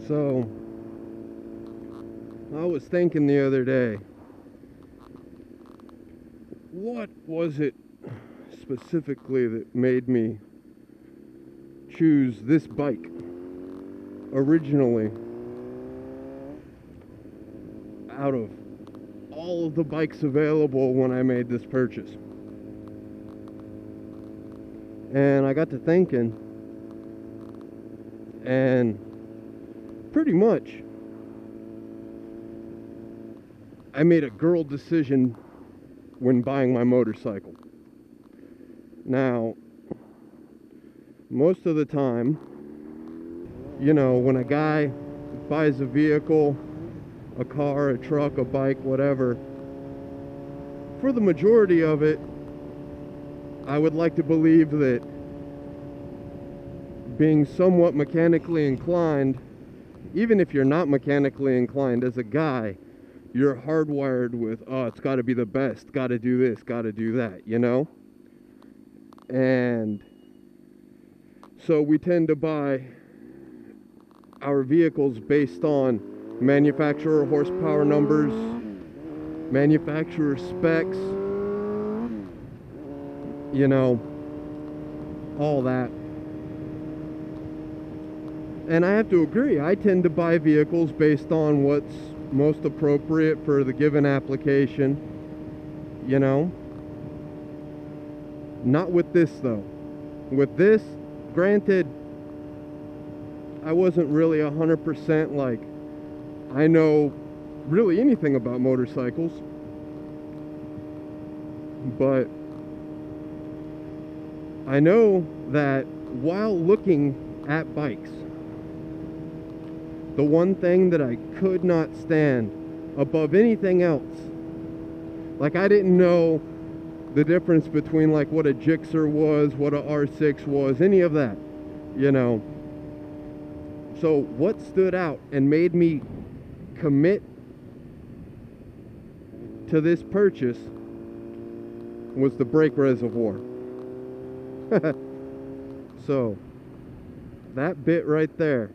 So, I was thinking the other day, what was it specifically that made me choose this bike originally out of all of the bikes available when I made this purchase? And I got to thinking, and pretty much I made a girl decision when buying my motorcycle. Now, most of the time, you know, when a guy buys a vehicle, a car, a truck, a bike, whatever, for the majority of it, I would like to believe that being somewhat mechanically inclined, even if you're not mechanically inclined as a guy, you're hardwired with, oh, it's got to be the best, got to do this, got to do that, you know? And so we tend to buy our vehicles based on manufacturer horsepower numbers, manufacturer specs, you know, all that. And I have to agree, I tend to buy vehicles based on what's most appropriate for the given application, you know. Not with this though. With this, granted, I wasn't really 100% like I know really anything about motorcycles, but I know that while looking at bikes, the one thing that I could not stand above anything else, like I didn't know the difference between like what a Gixxer was, what a R6 was, any of that, you know. So what stood out and made me commit to this purchase was the brake reservoir. So that bit right there.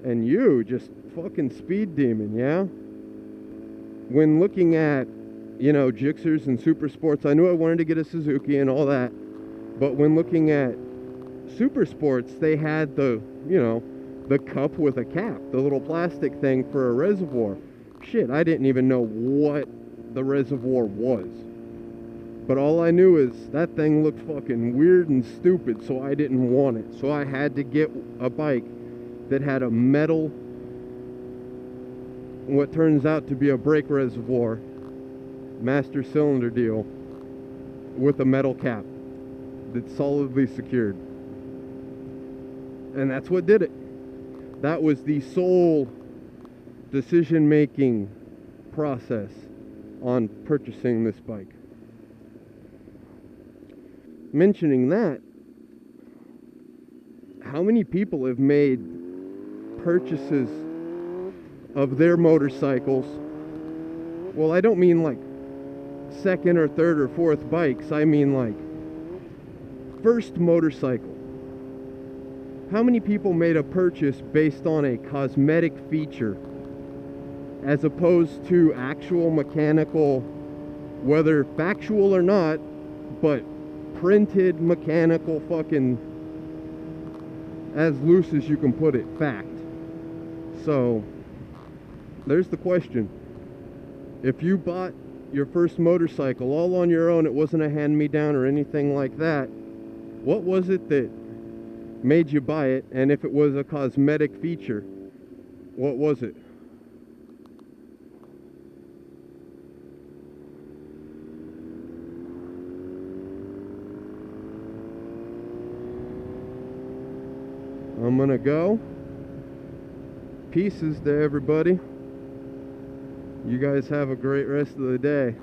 And you just fucking speed demon, yeah? When looking at, you know, Gixxers and Super Sports, I knew I wanted to get a Suzuki and all that. But when looking at Super Sports, they had the, you know, the cup with a cap, the little plastic thing for a reservoir. Shit, I didn't even know what the reservoir was. But all I knew is that thing looked fucking weird and stupid, so I didn't want it. So I had to get a bike that had a metal, what turns out to be a brake reservoir, master cylinder deal, with a metal cap that's solidly secured. And that's what did it. That was the sole decision-making process on purchasing this bike. Mentioning that, how many people have made purchases of their motorcycles? Well, I don't mean like second or third or fourth bikes. I mean like first motorcycle. How many people made a purchase based on a cosmetic feature as opposed to actual mechanical, whether factual or not, but printed mechanical fucking, as loose as you can put it, fact? So there's the question. If you bought your first motorcycle all on your own, it wasn't a hand-me-down or anything like that, what was it that made you buy it? And if it was a cosmetic feature, what was it? I'm gonna go. Pieces to everybody. You guys have a great rest of the day.